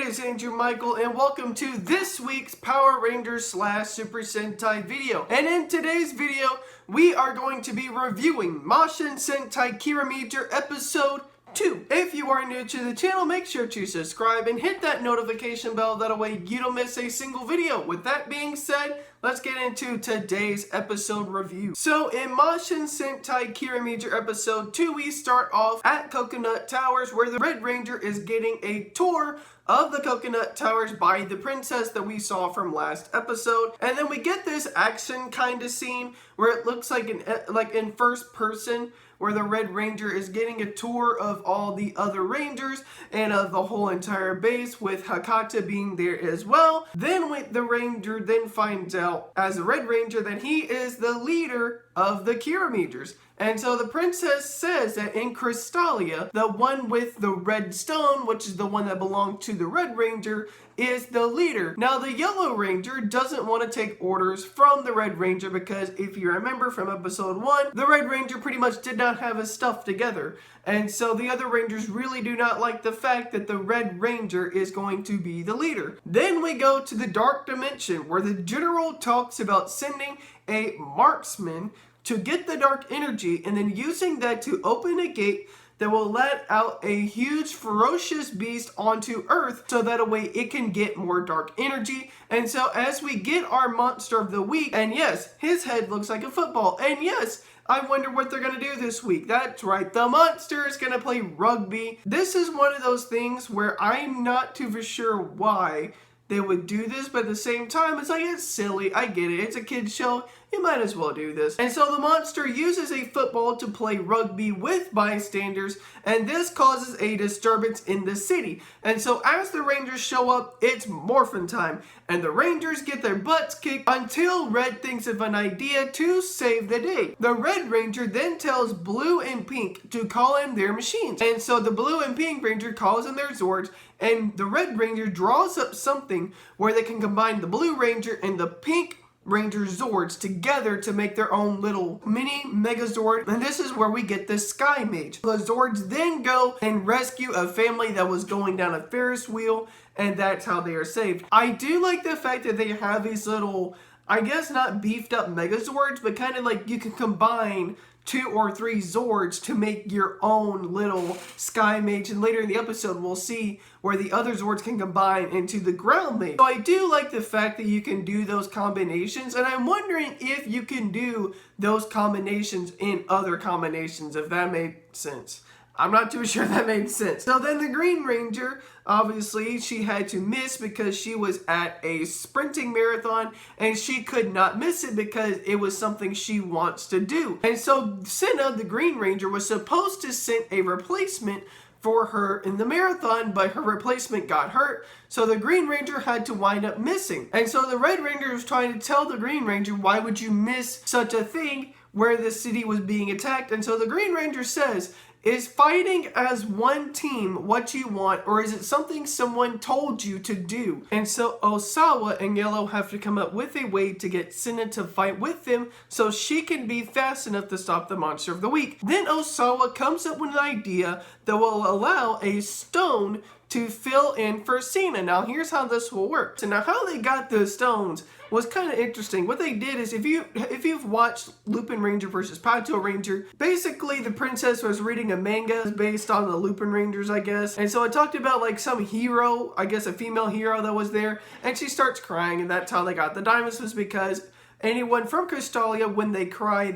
is Andrew Michael, and welcome to this week's Power Rangers / Super Sentai video. And in today's video, we are going to be reviewing Mashin Sentai Kirameiger episode 2. If you are new to the channel, make sure to subscribe and hit that notification bell. That way you don't miss a single video. With that being said, let's get into today's episode review. So in Mashin Sentai Kirameiger episode 2, we start off at Coconut Towers, where the Red Ranger is getting a tour of the Coconut Towers by the princess that we saw from last episode. And then we get this action kind of scene where it looks like in first person, where the Red Ranger is getting a tour of all the other Rangers and of the whole entire base, with Hakata being there as well. Then the Ranger then finds out, as the Red Ranger, that he is the leader of the Kirameigers. And so the princess says that in Crystalia, the one with the red stone, which is the one that belonged to the Red Ranger, is the leader. Now the Yellow Ranger doesn't want to take orders from the Red Ranger because, if you remember from episode 1, the Red Ranger pretty much did not have his stuff together. And so the other Rangers really do not like the fact that the Red Ranger is going to be the leader. Then we go to the Dark Dimension, where the General talks about sending a marksman to get the dark energy and then using that to open a gate that will let out a huge ferocious beast onto Earth, so that a way it can get more dark energy. And so as we get our monster of the week, and yes, his head looks like a football, and yes, I wonder what they're going to do this week. That's right, the monster is going to play rugby. This is one of those things where I'm not too for sure why they would do this, but at the same time, it's like, it's silly. I get it. It's a kid's show. You might as well do this. And so the monster uses a football to play rugby with bystanders, and this causes a disturbance in the city. And so as the Rangers show up, it's morphin' time, and the Rangers get their butts kicked until Red thinks of an idea to save the day. The Red Ranger then tells Blue and Pink to call in their machines. And so the Blue and Pink Ranger calls in their Zords, and the Red Ranger draws up something where they can combine the Blue Ranger and the Pink Ranger Zords together to make their own little mini Megazord, and this is where we get the Sky Mage. The Zords then go and rescue a family that was going down a Ferris wheel, and that's how they are saved. I do like the fact that they have these little, I guess not beefed up Megazords, but kind of like you can combine 2 or 3 Zords to make your own little Sky Mage, and later in the episode we'll see where the other Zords can combine into the Ground Mage. So I do like the fact that you can do those combinations, and I'm wondering if you can do those combinations in other combinations, if that made sense. I'm not too sure that made sense. So then the Green Ranger, obviously, she had to miss because she was at a sprinting marathon and she could not miss it because it was something she wants to do. And so Senna, the Green Ranger, was supposed to send a replacement for her in the marathon, but her replacement got hurt, so the Green Ranger had to wind up missing. And so the Red Ranger was trying to tell the Green Ranger, why would you miss such a thing where the city was being attacked? And so the Green Ranger says, is fighting as one team what you want, or is it something someone told you to do? And so Osawa and Yellow have to come up with a way to get Senna to fight with them so she can be fast enough to stop the monster of the week. Then Osawa comes up with an idea that will allow a stone to fill in for Senna. Now here's how this will work. So now how they got the stones was kind of interesting. What they did is, if you've watched Lupin Ranger versus Pato Ranger, basically the princess was reading a manga based on the Lupin Rangers, I guess. And so it talked about like some hero, I guess a female hero that was there, and she starts crying, and that's how they got the diamonds, was because anyone from Crystalia, when they cry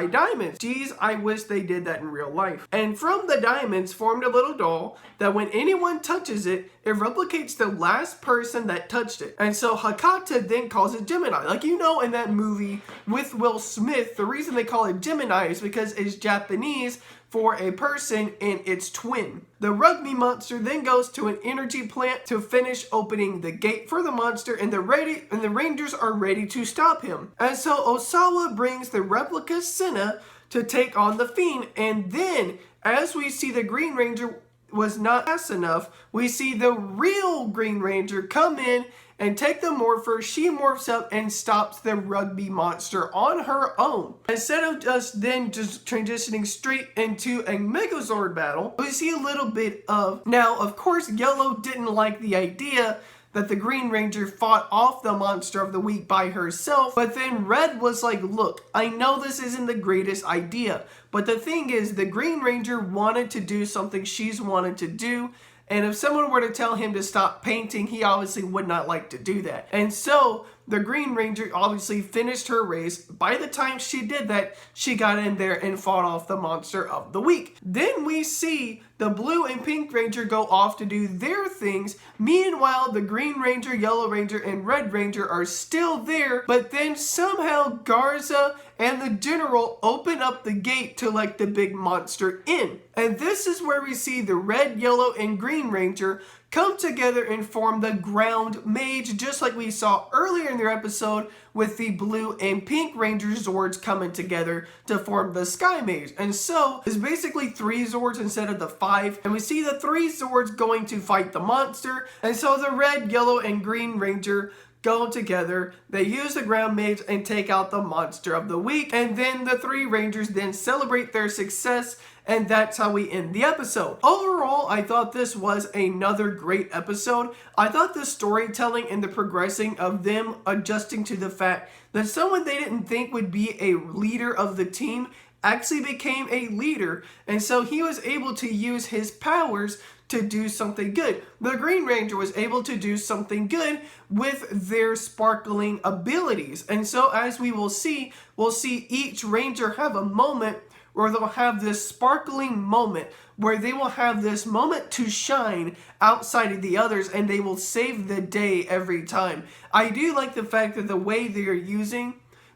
diamonds. Geez, I wish they did that in real life. And from the diamonds formed a little doll that when anyone touches it, it replicates the last person that touched it. And so Hakata then calls it Gemini. Like, you know, in that movie with Will Smith, the reason they call it Gemini is because it's Japanese for a person and its twin. The Rugby Monster then goes to an energy plant to finish opening the gate for the monster, and the Rangers are ready to stop him. And so Osawa brings the replica Senna to take on the Fiend, and then as we see the Green Ranger was not fast enough, we see the real Green Ranger come in and take the morpher, she morphs up and stops the Rugby Monster on her own. Instead of just transitioning straight into a Megazord battle, we see a little bit of... Now, of course, Yellow didn't like the idea that the Green Ranger fought off the Monster of the Week by herself, but then Red was like, look, I know this isn't the greatest idea, but the thing is, the Green Ranger wanted to do something she's wanted to do, and if someone were to tell him to stop painting, he obviously would not like to do that. And so, the Green Ranger obviously finished her race. By the time she did that, she got in there and fought off the Monster of the Week. Then we see the Blue and Pink Ranger go off to do their things. Meanwhile, the Green Ranger, Yellow Ranger, and Red Ranger are still there, but then somehow Garza and the General open up the gate to let the big monster in. And this is where we see the Red, Yellow, and Green Ranger come together and form the Ground Mage, just like we saw earlier in their episode with the Blue and Pink Ranger Zords coming together to form the Sky Mage. And so, it's basically 3 Zords instead of the 5, and we see the 3 Zords going to fight the monster, and so the Red, Yellow, and Green Ranger go together, they use the Ground Mage and take out the Monster of the Week, and then the 3 Rangers then celebrate their success, and that's how we end the episode. Overall, I thought this was another great episode. I thought the storytelling and the progressing of them adjusting to the fact that someone they didn't think would be a leader of the team actually became a leader, and so he was able to use his powers to do something good. The Green Ranger was able to do something good with their sparkling abilities, and so as we will see, we'll see each Ranger have a moment where they'll have this sparkling moment, where they will have this moment to shine outside of the others, and they will save the day every time. I do like the fact that the way they are using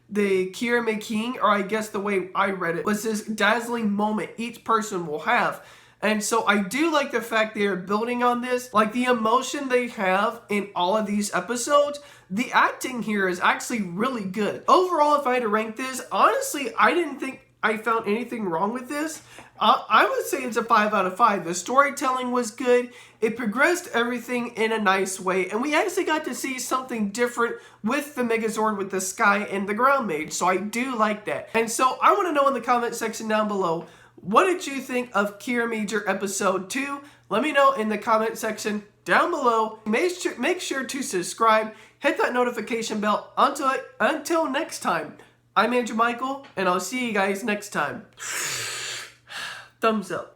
the Kirameiger, or I guess the way I read it, was this dazzling moment each person will have. And so I do like the fact they are building on this. Like the emotion they have in all of these episodes, the acting here is actually really good. Overall, if I had to rank this, honestly, I didn't think I found anything wrong with this. I would say it's a 5 out of 5. The storytelling was good. It progressed everything in a nice way. And we actually got to see something different with the Megazord, with the Sky and the Ground Mage. So I do like that. And so I want to know in the comment section down below, what did you think of Kirameiger episode 2? Let me know in the comment section down below. Make sure to subscribe. Hit that notification bell. Until next time. I'm Andrew Michael, and I'll see you guys next time. Thumbs up.